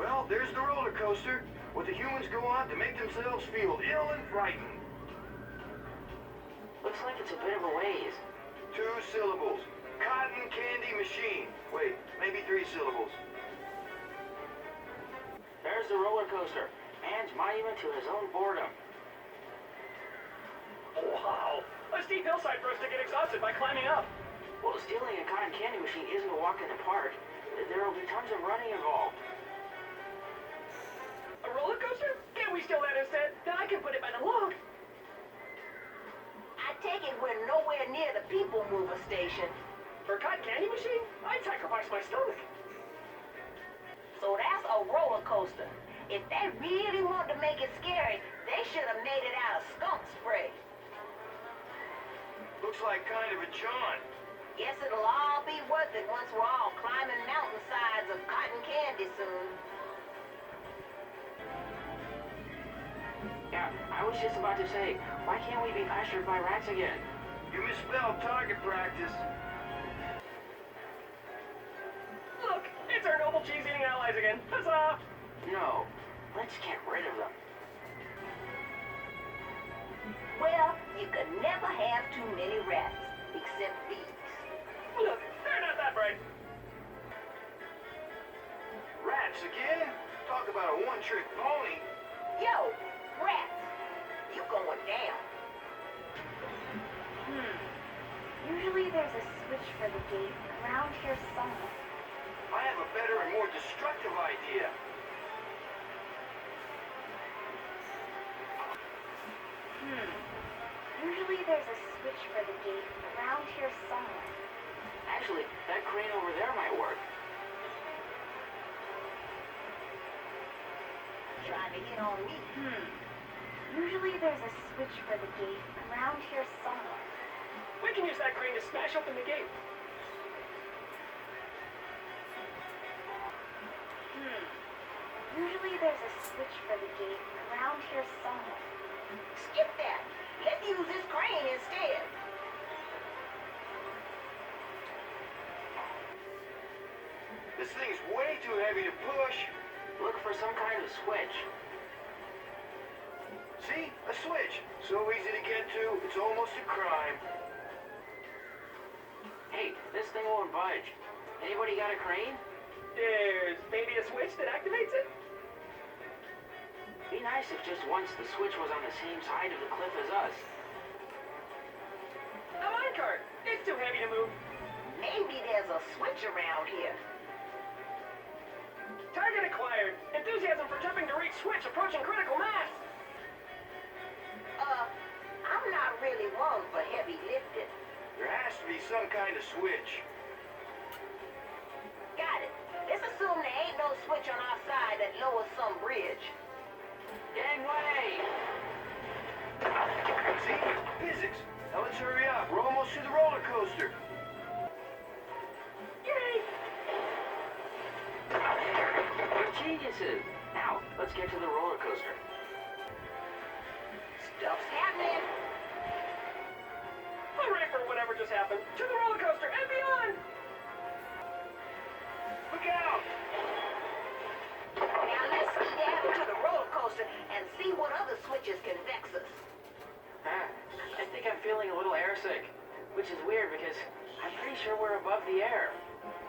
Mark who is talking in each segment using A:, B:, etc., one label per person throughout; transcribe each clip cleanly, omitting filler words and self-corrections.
A: Well, there's the roller coaster. What the humans go on to make themselves feel ill and frightened.
B: Looks like it's a bit of a ways.
A: 2 syllables. Cotton candy machine. Wait, maybe 3 syllables.
B: There's the roller coaster. Man's monument to his own boredom.
C: Wow. A steep hillside for us to get exhausted by climbing up.
B: Well, stealing a cotton candy machine isn't a walk in the park. There will be tons of running involved.
C: A roller coaster? Can't we steal that instead? Then I can put it by the log.
D: I take it we're nowhere near the people mover station.
C: For a cotton candy machine? I'd sacrifice my stomach.
D: So that's a roller coaster. If they really wanted to make it scary, they should have made it out of skunk spray.
A: Looks like kind of a jaunt.
D: Guess it'll all be worth it once we're all climbing mountainsides of cotton candy soon.
B: Yeah, I was just about to say, why can't we be pastured by rats again?
A: You misspelled target practice.
C: Look, it's our noble cheese-eating allies again. Huzzah!
B: No, let's get rid of them.
D: Well, you could never have too many rats, except these.
C: Look, they're not that bright.
A: Rats again? Talk about a one-trick pony.
D: Yo, rats, you going down.
E: Usually there's a switch for the gate around here somewhere.
A: I have a better and more destructive idea.
E: Usually there's a switch for the gate around here somewhere.
B: Actually, that crane over there might work.
D: Trying to hit on me.
E: Usually there's a switch for the gate around here somewhere.
C: We can use that crane to smash open the gate.
E: Usually there's a switch for the gate around here somewhere.
D: Skip that. Let's use this crane instead.
A: This thing's way too heavy to push.
B: Look for some kind of switch.
A: See? A switch. So easy to get to, it's almost a crime.
B: Hey, this thing won't budge. Anybody got a crane?
C: There's maybe a switch that activates it?
B: Be nice if just once the switch was on the same side of the cliff as us.
C: A minecart. It's too heavy to move.
D: Maybe there's a switch around here.
C: Target acquired. Enthusiasm for jumping to reach switch approaching critical mass.
D: I'm not really one for heavy lifting.
A: There has to be some kind of switch.
D: Got it. Let's assume there ain't no switch on our side that lowers some bridge.
B: Gangway!
A: See? Physics. Now let's hurry up. We're almost to the roller coaster.
C: Yay!
B: We're geniuses! Now, let's get to the roller coaster.
D: Stuff's happening.
C: Hooray for whatever just happened. To the roller coaster and beyond!
A: Look out!
D: Now let's ski down to the roller coaster and see what other switches can vex us.
B: I think I'm feeling a little airsick, which is weird because I'm pretty sure we're above the air.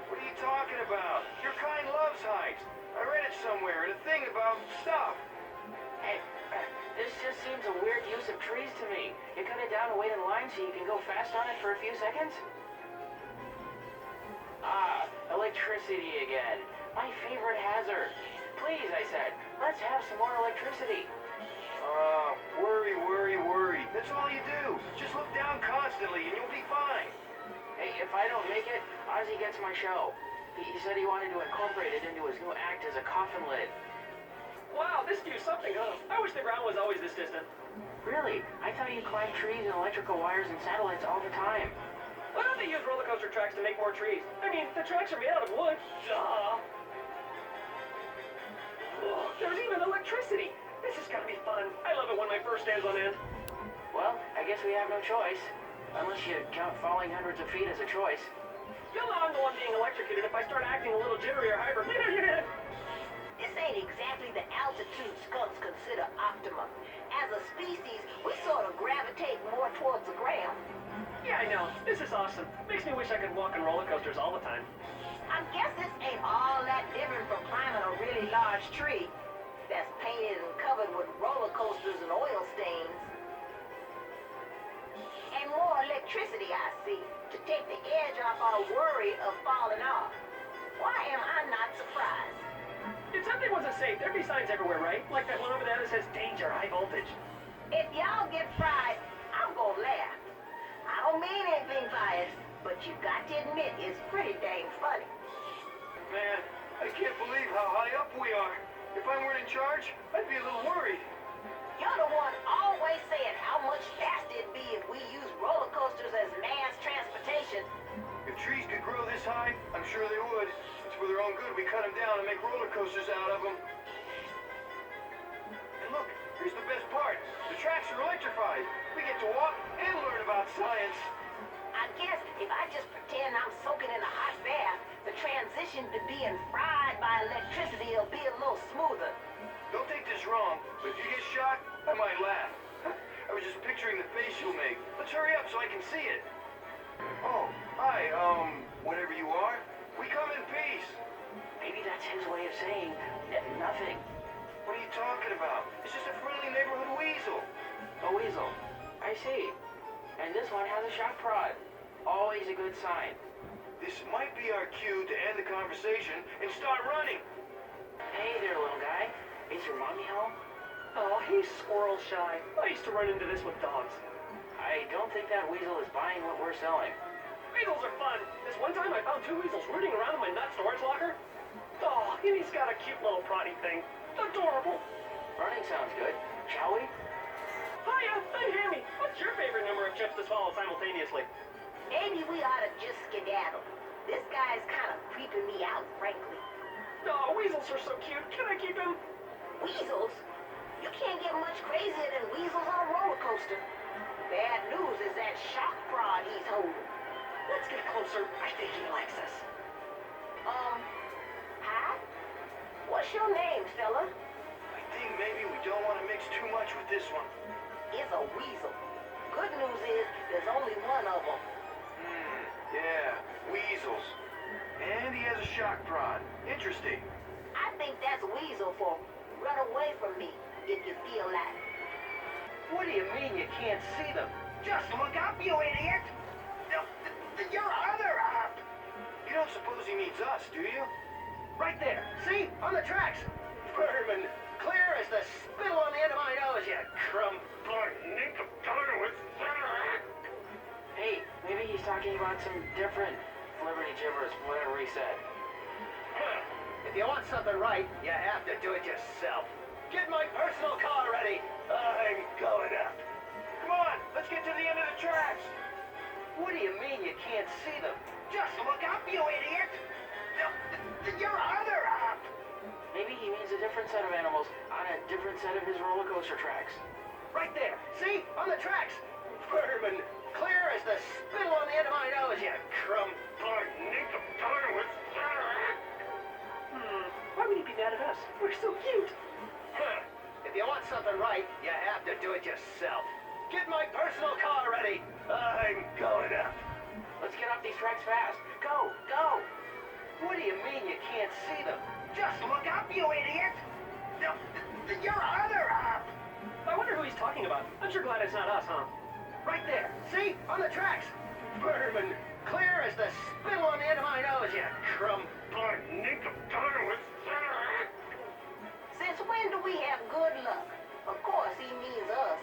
A: What are you talking about? Your kind loves heights. I read it somewhere in a thing about stuff.
B: Hey, this just seems a weird use of trees to me. You cut it down and wait in line so you can go fast on it for a few seconds? Ah, electricity again. My favorite hazard. Please, I said, let's have some more electricity.
A: Worry, worry, worry. That's all you do. Just look down constantly and you'll be fine.
B: Hey, if I don't make it, Ozzy gets my show. He said he wanted to incorporate it into his new act as a coffin lid.
C: Wow, this view's something, huh? I wish the ground was always this distant.
B: Really? I thought you climbed trees and electrical wires and satellites all the time.
C: Why don't they use roller coaster tracks to make more trees? I mean, the tracks are made out of wood. Duh. Oh, there's even electricity. This is gonna be fun. I love it when my fur stands on end.
B: Well, I guess we have no choice. Unless you count falling hundreds of feet as a choice.
C: You'll know I'm the one being electrocuted if I start acting a little jittery or hyper.
D: This ain't species, we sort of gravitate more towards the ground.
C: Yeah, I know. This is awesome. Makes me wish I could walk on roller coasters all the time.
D: I guess this ain't all that different from climbing a really large tree that's painted and covered with roller coasters and oil stains. And more electricity, I see, to take the edge off our worry of falling off. Why am I not surprised?
C: If something wasn't safe, there'd be signs everywhere, right? Like that one over there that says danger, high voltage.
D: If y'all get fried, I'm gonna laugh. I don't mean anything by it, but you got to admit it's pretty dang funny.
A: Man, I can't believe how high up we are. If I weren't in charge, I'd be a little worried.
D: You're the one always saying how much faster it'd be if we used roller coasters as mass transportation.
A: If trees could grow this high, I'm sure they would. It's for their own good we cut them down and make roller coasters out of them. And look, here's the best part. The tracks are electrified. We get to walk and learn about science.
D: I guess if I just pretend I'm soaking in a hot bath, the transition to being fried by electricity will be a little smoother.
A: Don't take this wrong, but if you get shot, I might laugh. I was just picturing the face you'll make. Let's hurry up so I can see it. Oh, hi, whatever you are. We come in peace.
B: Maybe that's his way of saying nothing.
A: What are you talking about? It's just a friendly neighborhood weasel.
B: A weasel. I see. And this one has a shock prod. Always a good sign.
A: This might be our cue to end the conversation and start running.
B: Hey there, little guy. Is your mommy home?
C: Oh, he's squirrel shy. I used to run into this with dogs.
B: I don't think that weasel is buying what we're selling.
C: Weasels are fun. This one time I found two weasels rooting around in my nut storage locker. Oh, and he's got a cute little proddy thing. Adorable.
B: Running sounds good. Shall we?
C: Hiya, I'm Hammy. What's your favorite number of chips to swallow simultaneously?
D: Maybe we ought to just skedaddle. This guy's kind of creeping me out, frankly.
C: Oh, weasels are so cute. Can I keep him?
D: Weasels? You can't get much crazier than weasels on a roller coaster. Bad news is that shock prod he's holding.
C: Let's get closer. I think he likes us.
D: Hi? What's your name, fella?
A: I think maybe we don't want to mix too much with this one.
D: It's a weasel. Good news is there's only one of them.
A: Yeah, weasels. And he has a shock prod. Interesting.
D: I think that's weasel for run away from me if you feel like.
B: What do you mean you can't see them?
A: Just look up, you idiot! Your other up! You don't suppose he means us, do you?
C: Right there. See? On the tracks. Vermin. Clear as the spittle on the end of my nose, you crumb.
B: Hey, maybe he's talking about some different flibberty gibbers, whatever he said.
C: If you want something right, you have to do it yourself. Get my personal car ready. I'm going up.
A: Come on, let's get to the end of the tracks!
B: What do you mean you can't see them?
A: Just look up, you idiot! Your other up!
B: Maybe he means a different set of animals on a different set of his roller coaster tracks.
C: Right there. See? On the tracks. Vermin. Clear as the spittle on the end of my nose, you crumb. Why would he be mad at us? We're so cute. If you want something right, you have to do it yourself. Get my personal car ready. I'm going up.
B: Let's get off these tracks fast. Go, go! What do you mean you can't see them?
A: Just look up, you idiot! Your other up!
C: I wonder who he's talking about. I'm sure glad it's not us, huh? Right there. See? On the tracks. Vermin. Clear as the spittle on the end of my nose, you crumb.
D: Since when do we have good luck? Of course he means us.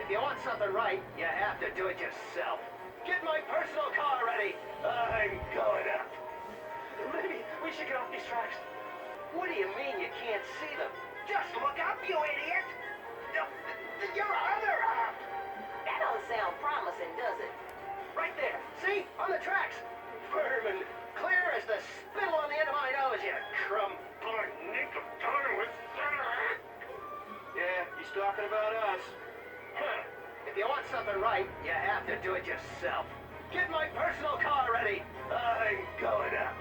C: If you want something right, you have to do it yourself. Get my personal car ready. I'm going up. Maybe we should get off these tracks.
B: What do you mean you can't see them?
A: Just look up, you idiot! Your other up!
D: That don't sound promising, does it?
C: Right there. See? On the tracks. Vermin. Clear as the spittle on the end of my nose, you crumb.
A: Yeah, he's talking about us.
C: If you want something right, you have to do it yourself. Get my personal car ready. I'm going up.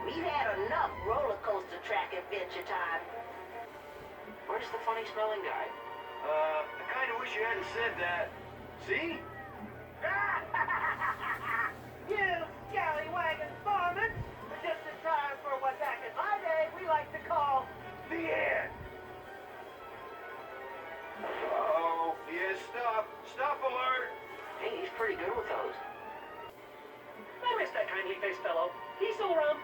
D: We've had enough roller coaster track adventure time.
B: Where's the funny smelling guy?
A: I kind of wish you hadn't said that. See?
C: You scallywagging varmints! Just in time for what back in my day we like to call the end.
A: Oh, yeah, stop. Stop alert.
B: Hey, he's pretty good with those.
C: I miss that kindly-faced fellow. He's still around.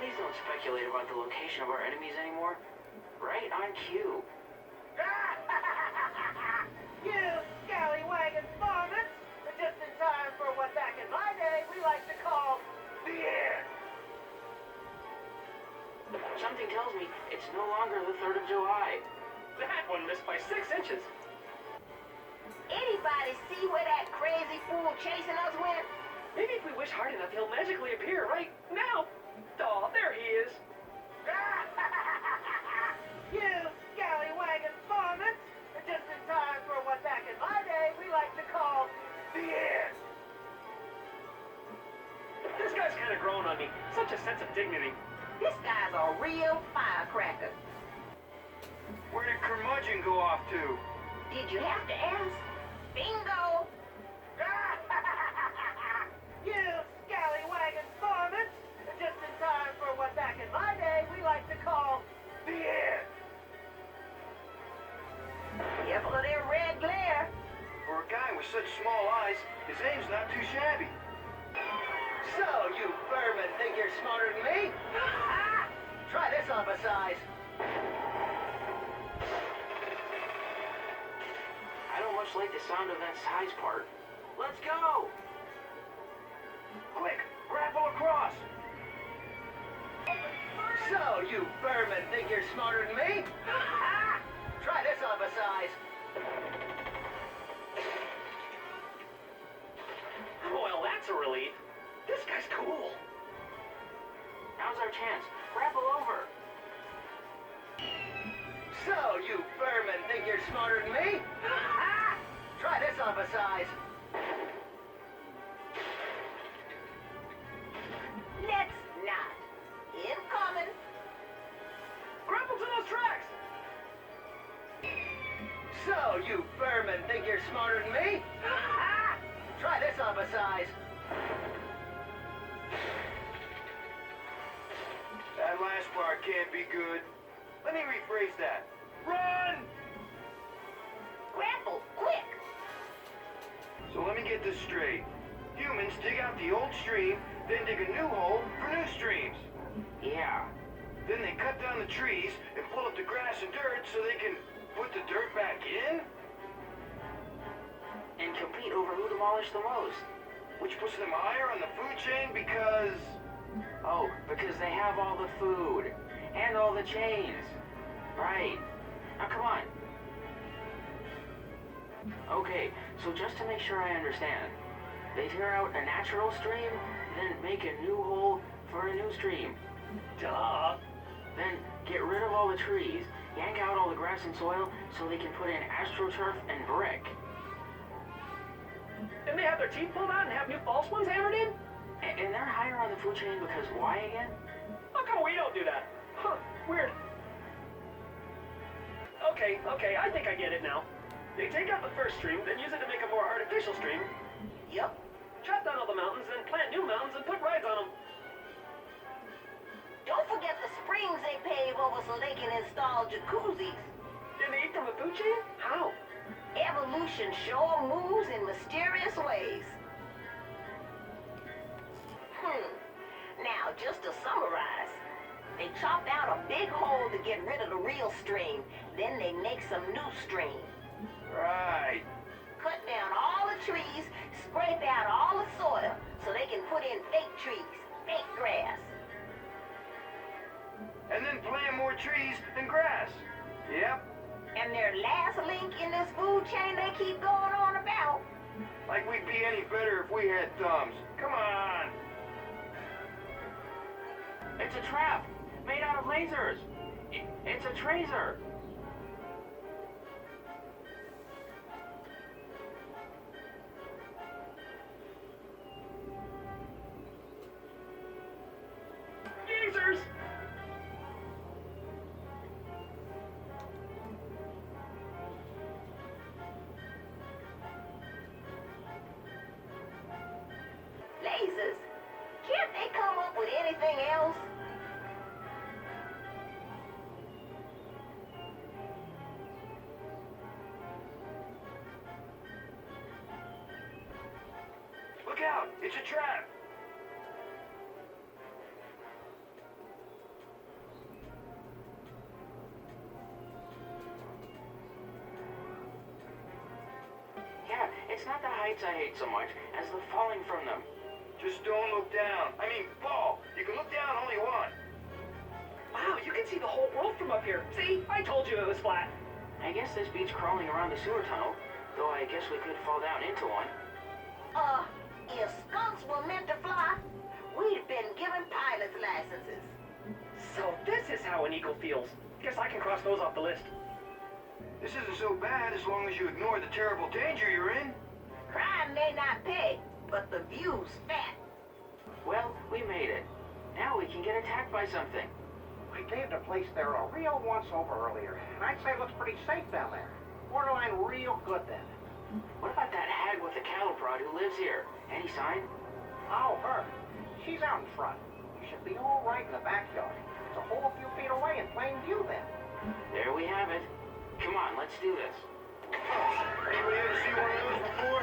B: Please don't speculate about the location of our enemies anymore. Right on cue.
C: You scallywagging varmints! Just in time for what back in my day we like to call the end.
B: Something tells me it's no longer the 3rd of July.
C: That one missed by 6 inches.
D: Anybody see where that crazy fool chasing us went?
C: Maybe if we wish hard enough, he'll magically appear right now. Oh, there he is. You scallywagging varmints! Just in time for what back in my day we like to call the end. This guy's kind of grown on me. Such a sense of dignity.
D: This guy's a real firecracker.
A: Where did Curmudgeon go off to?
D: Did you have to ask? Bingo!
C: You scallywagging varmints! Just in time for what back in my day we like to call the end.
D: Careful of their red glare.
A: For a guy with such small eyes, his aim's not too shabby.
C: So, you vermin think you're smarter than me? Try this on for size.
B: I don't much like the sound of that size part. Let's go!
A: Quick, grapple across.
C: So, you vermin think you're smarter than me? Try this on for size. Well, that's a relief. This guy's cool.
B: Now's our chance. Grapple over.
C: So, you vermin think you're smarter than me? Try this on for size.
D: Let's not. Incoming.
C: Grapple to those tracks! So, you vermin think you're smarter than me? Try this on for size.
A: That last part can't be good. Let me rephrase that. Run!
D: Grapple, quick!
A: So let me get this straight. Humans dig out the old stream, then dig a new hole for new streams.
B: Yeah.
A: Then they cut down the trees and pull up the grass and dirt so they can put the dirt back in?
B: And compete over who demolished the most.
A: Which puts them higher on the food chain because...
B: Oh, because they have all the food. And all the chains. Right. Now come on. Okay, so just to make sure I understand. They tear out a natural stream, then make a new hole for a new stream.
C: Duh.
B: Then get rid of all the trees, yank out all the grass and soil so they can put in astroturf and brick.
C: Didn't they have their teeth pulled out and have new false ones hammered in?
B: And they're higher on the food chain because why again?
C: How come we don't do that? Huh, weird. Okay, I think I get it now. They take out the first stream, then use it to make a more artificial stream.
D: Yep.
C: Chop down all the mountains, then plant new mountains and put rides on them.
D: Don't forget the springs they pave over so they can install jacuzzis.
C: Didn't they eat from the food chain? How?
D: Evolution sure moves in mysterious ways. Now, just to summarize, they chop out a big hole to get rid of the real stream. Then they make some new stream.
A: Right.
D: Cut down all the trees, scrape out all the soil so they can put in fake trees, fake grass.
A: And then plant more trees and grass. Yep.
D: And their last link in this food chain they keep going on about.
A: Like we'd be any better if we had thumbs. Come on.
B: It's a trap made out of lasers. It's a tracer.
C: Geezers!
A: Look out! It's a trap!
B: Yeah, it's not the heights I hate so much as the falling from them.
A: Just don't look down. I mean, fall. You can look down only once.
C: Wow, you can see the whole world from up here. See? I told you it was flat.
B: I guess this beats crawling around the sewer tunnel, though I guess we could fall down into one.
D: If skunks were meant to fly, we'd have been given pilot's licenses.
C: So this is how an eagle feels. Guess I can cross those off the list.
A: This isn't so bad as long as you ignore the terrible danger you're in.
D: Crime may not pay, but the view's fat.
B: Well, we made it. Now we can get attacked by something.
F: We gave the place there a real once-over earlier, and I'd say it looks pretty safe down there. Borderline real good then.
B: What about that hag with the cattle prod who lives here? Any sign?
F: Oh, her. She's out in front. You should be all right in the backyard. It's a whole few feet away in plain view then.
B: There we have it. Come on, let's do this.
A: Anybody ever see one of those before?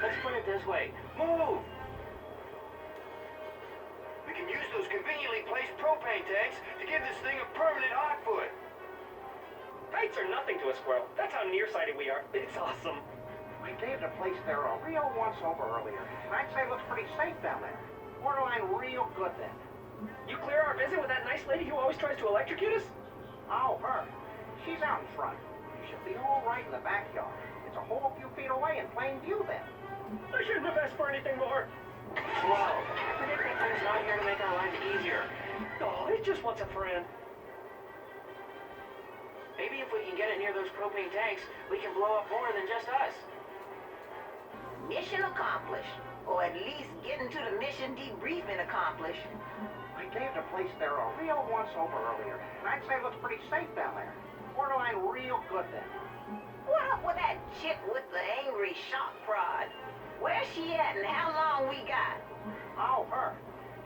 B: Let's put it this way. Move!
A: We can use those conveniently placed propane tanks to give this thing a permanent hot foot.
C: Heights are nothing to a squirrel. That's how nearsighted we are. It's awesome.
F: We gave the place there a real once-over earlier, and I'd say it looks pretty safe down there. Borderline real good then.
C: You clear our visit with that nice lady who always tries to electrocute us?
F: Oh, her. She's out in front. You should be all right in the backyard. It's a whole few feet away in plain view then.
C: I shouldn't have asked for anything more.
B: Whoa, Predict Victor's not here to make our lives easier.
C: Oh, it just wants a friend.
B: Maybe if we can get it near those propane tanks, we can blow up more than just us.
D: Mission accomplished. Or at least getting to the mission debriefing accomplished.
F: We gave the place there a real once-over earlier, and I'd say it looks pretty safe down there. Borderline real good then.
D: What up with that chick with the angry shock prod? Where's she at and how long we got?
F: Oh, her.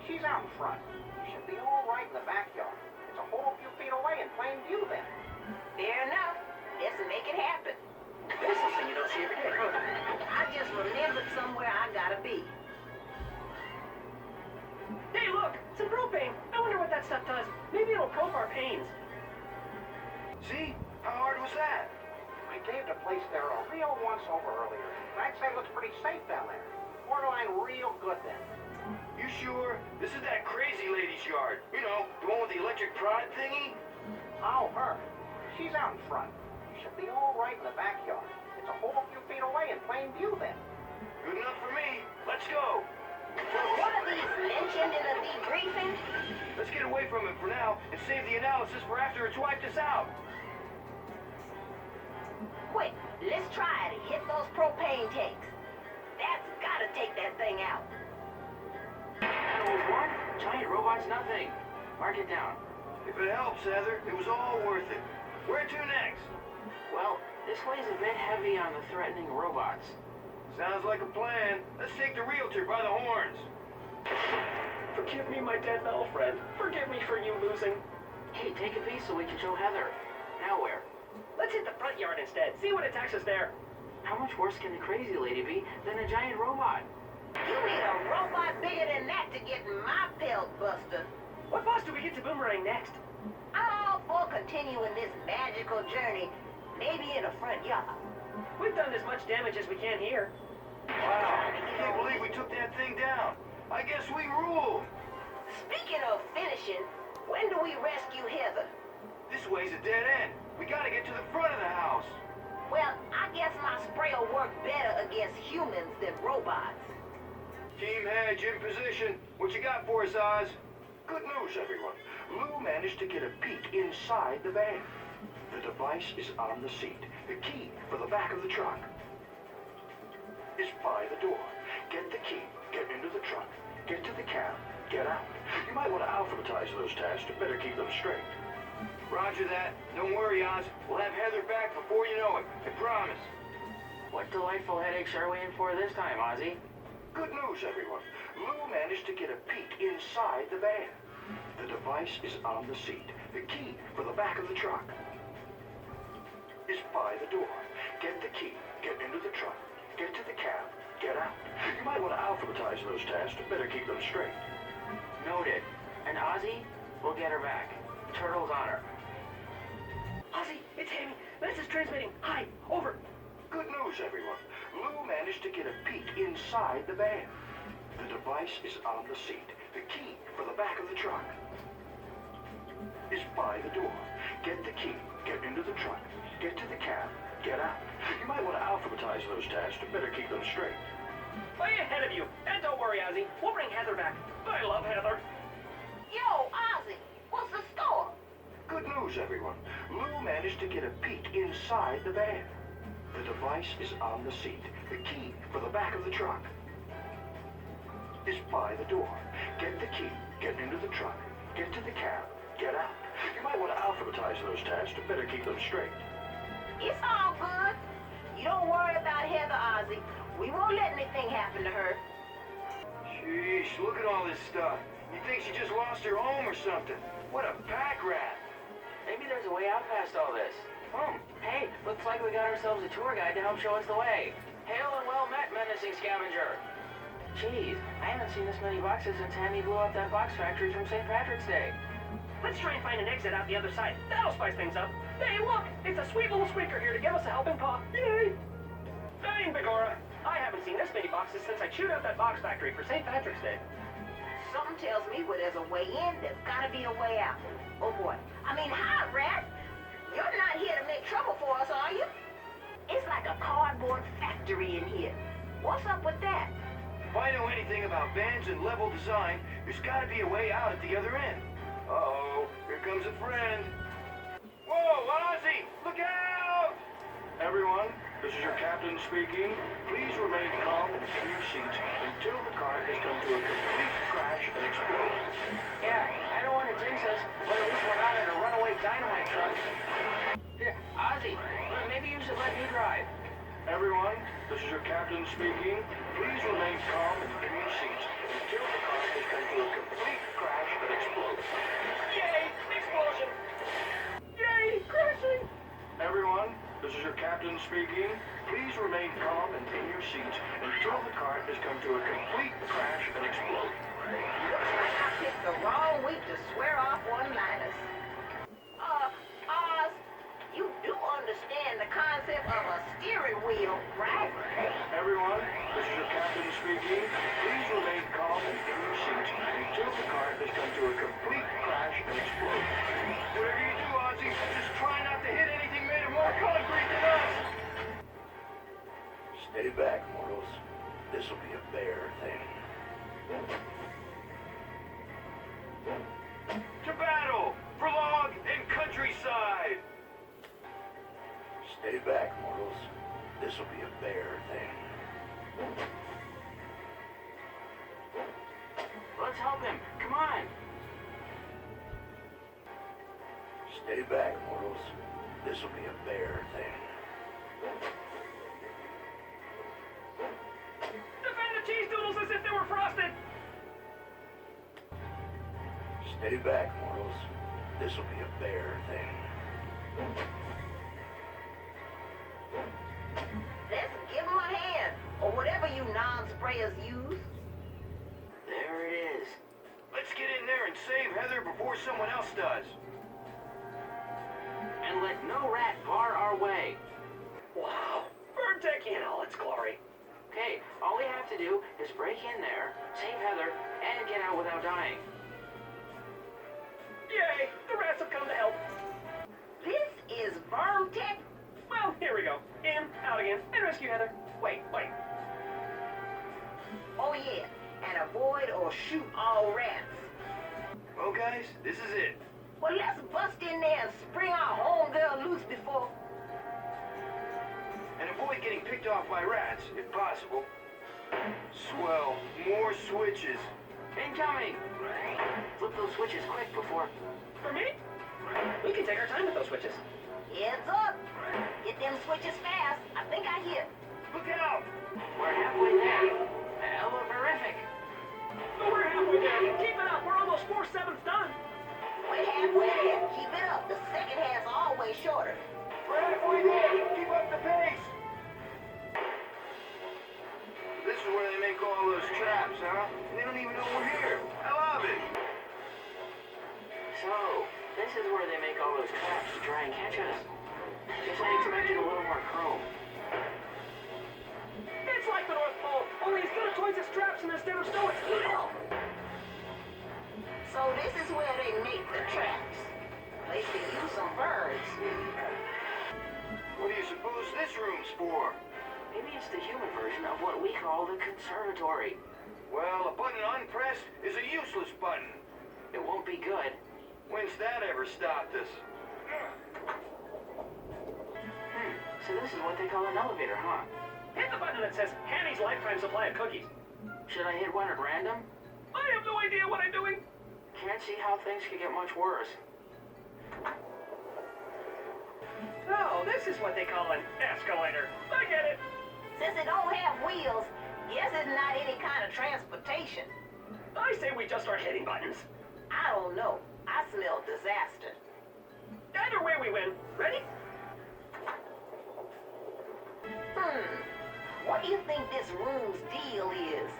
F: She's out in front. You should be all right in the backyard. It's a whole few feet away in plain view then.
D: Fair enough. Let's make it happen.
C: This is something you don't see every day.
D: I just remembered somewhere I gotta be.
C: Hey, look! Some propane! I wonder what that stuff does. Maybe it'll probe our pains.
A: See? How hard was that?
F: We gave the place there a real once-over earlier, and I'd say it looks pretty safe down there. Borderline real good then.
A: You sure? This is that crazy lady's yard. You know, the one with the electric prod thingy?
F: Oh, her. She's out in front. You should be all right in the backyard. It's a whole few feet away in plain view then.
A: Good enough for me. Let's go.
D: Were one of these mentioned in a debriefing?
A: Let's get away from it for now and save the analysis for after it's wiped us out.
D: Quick, let's try to hit those propane tanks. That's gotta take that thing out.
B: That was what? Giant robots, nothing. Mark it down.
A: If it helps, Heather, it was all worth it. Where to next?
B: Well, this way's a bit heavy on the threatening robots.
A: Sounds like a plan. Let's take the realtor by the horns.
C: Forgive me, my dead metal friend. Forgive me for you losing.
B: Hey, take a piece so we can show Heather. Now where?
C: Let's hit the front yard instead. See what attacks us there.
B: How much worse can the crazy lady be than a giant robot?
D: You need a robot bigger than that to get my pelt buster.
C: What boss do we get to boomerang next?
D: I'm all for continuing this magical journey, maybe in a front yard.
C: We've done as much damage as we can here.
A: Wow, I can't believe we took that thing down. I guess we rule.
D: Speaking of finishing, when do we rescue Heather?
A: This way's a dead end. We gotta get to the front of the house.
D: Well, I guess my spray will work better against humans than robots.
A: Team Hedge in position. What you got for us, Oz?
G: Good news, everyone. Lou managed to get a peek inside the van. The device is on the seat. The key for the back of the truck is by the door. Get the key, get into the truck, get to the cab, get out. You might want to alphabetize those tasks to better keep them straight.
A: Roger that. Don't worry, Oz. We'll have Heather back before you know it. I promise.
B: What delightful headaches are we in for this time, Ozzy?
G: Good news, everyone. Lou managed to get a peek inside the van. The device is on the seat. The key for the back of the truck is by the door. Get the key, get into the truck, get to the cab, get out. You might want to alphabetize those tasks. Better keep them straight.
B: Noted. And Ozzy, we'll get her back. Turtle's on her.
C: Ozzy, it's Hammy. This is transmitting. Hi, over.
G: Good news, everyone. Lou managed to get a peek inside the van. The device is on the seat. The key for the back of the truck is by the door. Get the key, get into the truck, get to the cab, get out. You might want to alphabetize those tasks. Better keep them straight.
C: Way ahead of you. And don't worry, Ozzy. We'll bring Heather back. I love Heather.
D: Yo, Ozzy, what's the score?
G: Good news, everyone. Lou managed to get a peek inside the van. The device is on the seat. The key for the back of the truck is by the door. Get the key, get into the truck, get to the cab, get out. You might want to alphabetize those tasks. Better keep them straight.
D: It's all good. You don't worry about Heather, Ozzy. We won't let anything happen to her.
A: Sheesh, look at all this stuff. You think she just lost her home or something? What a pack rat.
B: Maybe there's a way out past all this. Hey, looks like we got ourselves a tour guide to help show us the way. Hail and well met, menacing scavenger. Jeez, I haven't seen this many boxes since Hammy blew up that box factory from St. Patrick's Day.
C: Let's try and find an exit out the other side. That'll spice things up. Hey, look! It's a sweet little squeaker here to give us a helping paw. Yay! Dang, Begora. I haven't seen this many boxes since I chewed out that box factory for St. Patrick's Day.
D: Something tells me where there's a way in, there's gotta be a way out. Oh boy. I mean, hi, Rat. You're not here to make trouble for us, are you? It's like a cardboard factory in here. What's up with that?
A: If I know anything about vans and level design, there's gotta be a way out at the other end. Uh-oh, here comes a friend. Whoa, Ozzy, look out!
G: Everyone, this is your captain speaking. Please remain calm and in your seats until the car has come to a complete crash and explode.
B: Yeah, I don't want to jinx us, but at least we're not in a runaway dynamite truck. Here, Ozzy, maybe you should let me drive.
G: Everyone, this is your captain speaking. Please remain calm and in your seats until the car has come to a complete crash and explode.
C: Yay! Explosion! Yay! Crashing!
G: Everyone, this is your captain speaking. Please remain calm and in your seats until the car has come to a complete crash and explode.
D: Looks like I picked the wrong week to swear off one-liners. Oz, you do understand the concept of a steering wheel, right?
G: Everyone, this is your captain speaking. Please remain calm and in your seats until the car has come to a complete crash and explode.
A: Whatever you do, Ozzy, just try not to hit anything made of more concrete than us.
G: Stay back, mortals. This'll be a bear thing.
A: To battle! Prologue and countryside!
G: Stay back, mortals. This'll be a bear thing.
B: Let's help him. Come on.
G: Stay back, mortals. This'll be a bear thing.
C: Defend the cheese doodles as if they were frosted!
G: Stay back, mortals. This'll be a bear thing.
D: Let's give them a hand, or whatever you non-sprayers use.
B: There it is.
A: Let's get in there and save Heather before someone else does.
B: And let no rat bar our way.
C: Wow! Bird tech in all its glory.
B: Okay, all we have to do is break in there, save Heather, and get out without dying.
C: Yay! The rats have come to help.
D: This is Verne Tech.
C: Well, here we go. In, out again, and rescue Heather. Wait.
D: Oh yeah, and avoid or shoot all rats.
A: Well, guys, this is it.
D: Well, let's bust in there and spring our homegirl loose before...
A: And avoid getting picked off by rats, if possible. Swell. More switches.
B: Incoming! Flip those switches quick before...
C: For me? We can take our time with those switches.
D: Heads up! Get them switches fast. I think I hear.
A: Look out!
B: We're halfway there. Eleverific.
C: Oh, we're halfway there. Keep it up. We're almost 4/7 done.
D: We're halfway there. Keep it up. The second half's always shorter.
A: We're halfway there. Keep up the pace. traps, huh? And they don't even know we're here. I love it.
B: So, this is where they make all those traps to try and catch us. Guess I expected a little more chrome.
C: It's like the North Pole, only instead of toys, it's traps, and instead of snow, it's hail.
D: So this is where they make the traps. They can use some birds.
A: What do you suppose this room's for?
B: Maybe it's the human version of what we call the conservatory.
A: Well, a button unpressed is a useless button.
B: It won't be good.
A: When's that ever stopped us?
B: So this is what they call an elevator, huh?
C: Hit the button that says Hanny's lifetime supply of cookies.
B: Should I hit one at random?
C: I have no idea what I'm doing.
B: Can't see how things could get much worse.
C: Oh, this is what they call an escalator. I get it.
D: Since it don't have wheels, guess it's not any kind of transportation.
C: I say we just start hitting buttons.
D: I don't know. I smell disaster.
C: Either way we win. Ready?
D: What do you think this room's deal is?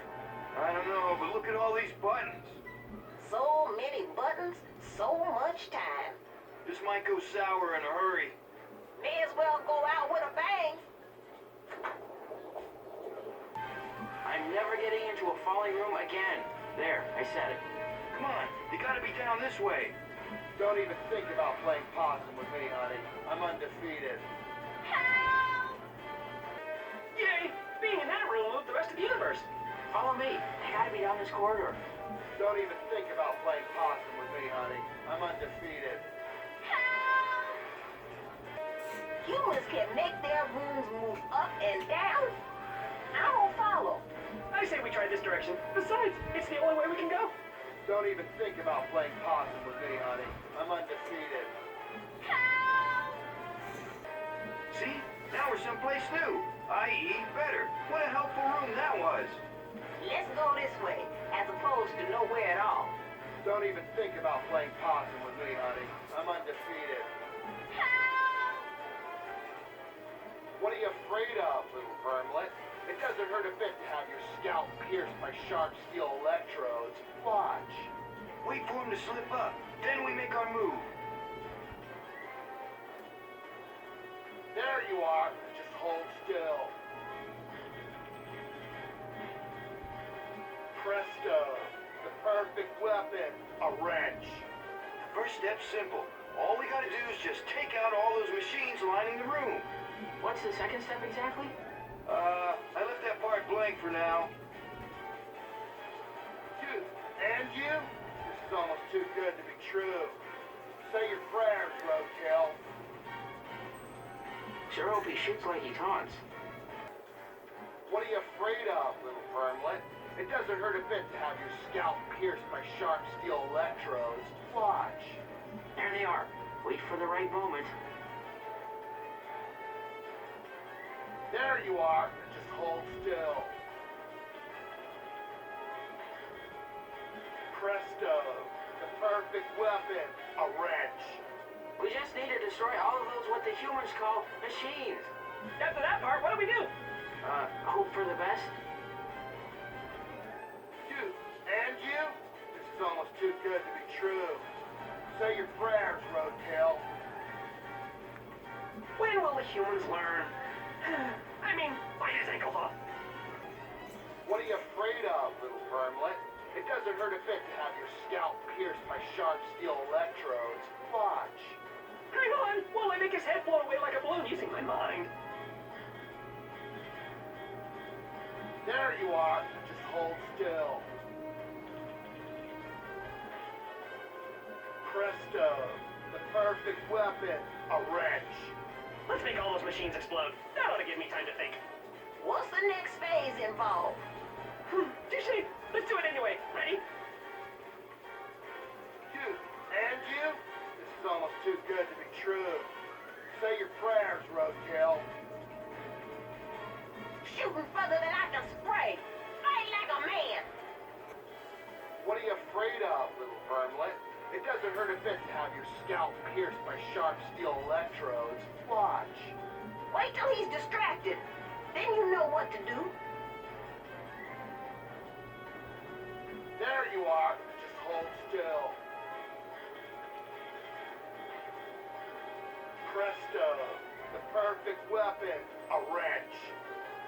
A: I don't know, but look at all these buttons.
D: So many buttons, so much time.
A: This might go sour in a hurry.
D: May as well go out with a bang.
B: I'm never getting into a falling room again. There, I said it.
A: Come on, you gotta be down this way.
F: Don't even think about playing possum with me, honey. I'm undefeated.
D: Help!
C: Yay! Being in that room moved the rest of the universe.
B: Follow me. I gotta be down this corridor.
F: Don't even think about playing possum with me, honey. I'm undefeated.
D: Help! Humans can make their rooms move up and down? I don't follow.
C: I say we try this direction. Besides, it's the only way we can go.
F: Don't even think about playing possum with me, honey. I'm undefeated.
D: Help!
A: See? Now we're someplace new. I.e. better. What a helpful room that was.
D: Let's go this way, as opposed to nowhere at all.
F: Don't even think about playing possum with me, honey. I'm undefeated.
D: Help!
F: What are you afraid of, little vermlet? It doesn't hurt a bit to have your scalp pierced by sharp steel electrodes. Watch.
A: Wait for him to slip up. Then we make our move.
F: There you are. Just hold still. Presto. The perfect weapon. A wrench.
A: First step's simple. All we gotta do is just take out all those machines lining the room.
B: What's the second step exactly?
A: I left that part blank for now.
F: You. And you? This is almost too good to be true. Say your prayers, Roadkill.
B: Sure hope he shoots like he taunts.
F: What are you afraid of, little vermlet? It doesn't hurt a bit to have your scalp pierced by sharp steel electrodes. Watch.
B: There they are. Wait for the right moment.
F: There you are. Just hold still. Presto. The perfect weapon. A wrench.
B: We just need to destroy all of those what the humans call machines.
C: After that part, what do we do?
B: Hope for the best.
F: You. And you? This is almost too good to be true. Say your prayers, Roadkill.
C: When will the humans learn? I mean, bite his ankles off.
F: What are you afraid of, little vermlet? It doesn't hurt a bit to have your scalp pierced by sharp steel electrodes. Watch.
C: Hang on, while I make his head blow away like a balloon using my mind.
F: There you are. Just hold still. Presto. The perfect weapon. A wrench.
C: Let's make all those machines explode. That ought to give me time to think.
D: What's the next phase involved?
C: Touché. Let's do it anyway. Ready?
F: You. And you? This is almost too good to be true. Say your prayers, Roadkill.
D: Shooting further than I can spray. Fight like a man.
F: What are you afraid of, little vermlet? It doesn't hurt a bit to have your scalp pierced by sharp steel electrodes. Watch.
D: Wait till he's distracted. Then you know what to do.
F: you are. Just hold still. Presto. The perfect weapon. A wrench.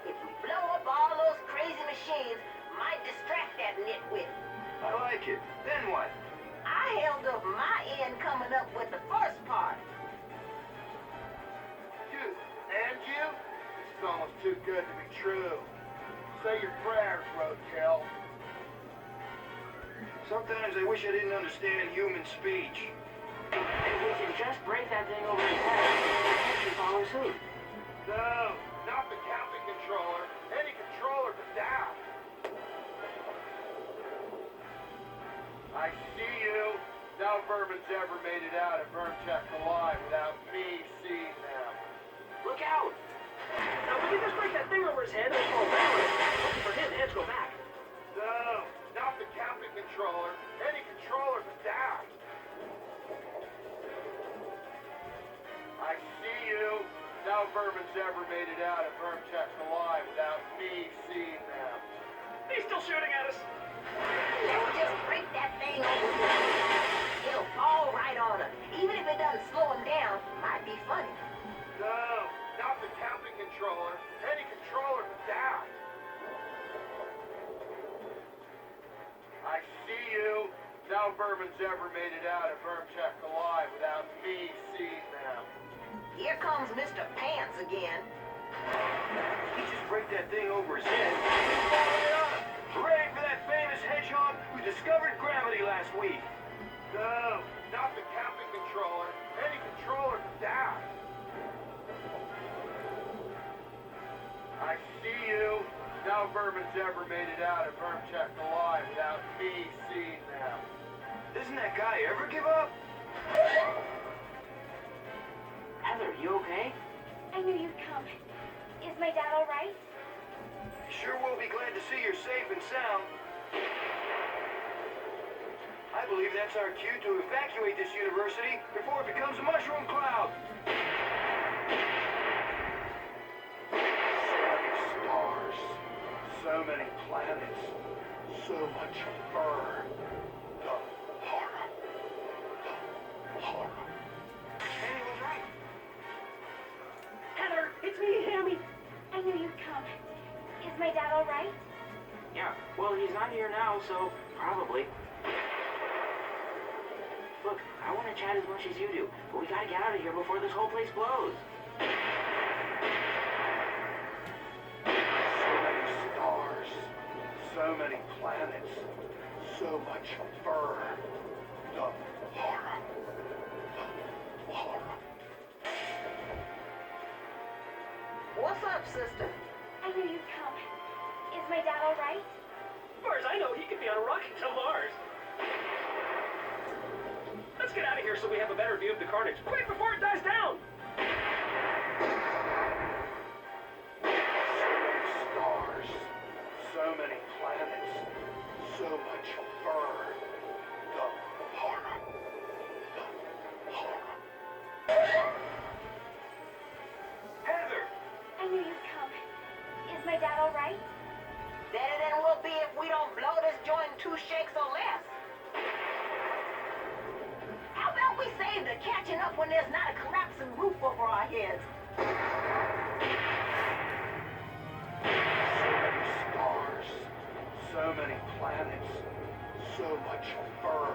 D: If we blow up all those crazy machines, might distract that nitwit.
A: I like it. Then what?
D: I held up my end coming up with the first part.
F: You and you? This is almost too good to be true. Say your prayers, Roadkill.
A: Sometimes I wish I didn't understand human speech.
B: If we can just break that thing over his head, he should follow suit.
F: No, not the camping controller. Any controller but that. I see you. No vermin's ever made it out of Vermtech alive without me seeing them.
B: Look out!
C: Now, if we just break that thing over his head and fall down, looking for his head to go back.
F: No, not the camping controller. Any controller but that. I see you. No vermin's ever made it out of Vermtech alive without me seeing them.
C: He's still shooting at us.
D: Let's just break that thing over his head. It'll fall right on him. Even if it doesn't slow him down, might be funny.
F: No, not the camping controller. Any controller but that. I see you. No vermin's ever made it out of Vermtech alive without me seeing them.
D: Here comes Mr. Pants again.
A: He just break that thing over his head. He's following it up. Hooray for that famous hedgehog who discovered gravity last week.
F: No, not the camping controller. Any controller but that. I see you. No vermin's ever made it out of Vermtech alive without me seeing them.
A: Doesn't that guy ever give up?
B: Heather, you okay?
E: I knew you'd come. Is my dad all right?
A: Sure will be glad to see you're safe and sound. I believe that's our cue to evacuate this university before it becomes a mushroom cloud.
F: So many stars, so many planets, so much fur. The horror. The horror.
B: Annie was right.
C: Heather, it's me, Hammy.
E: I knew you'd come. Is my dad all right?
B: Yeah, well, he's not here now, so probably. Look, I want to chat as much as you do, but we gotta get out of here before this whole place blows.
F: So many stars, so many planets, so much fur. The horror. The horror.
D: What's up, sister?
E: I knew you'd come. Is my dad all right?
C: As far as I know, he could be on a rocket to Mars. Let's get out of here so we have a better view of the carnage. Quick, before it dies down!
F: So many stars, so many planets, so much fur. The horror. The horror.
A: Heather!
E: I knew you'd come. Is my dad all right?
D: Better than we'll be if we don't blow this joint in 2 shakes or less. How about we save the catching up when there's not a collapsing roof over our heads?
F: So many stars, so many planets, so much fur.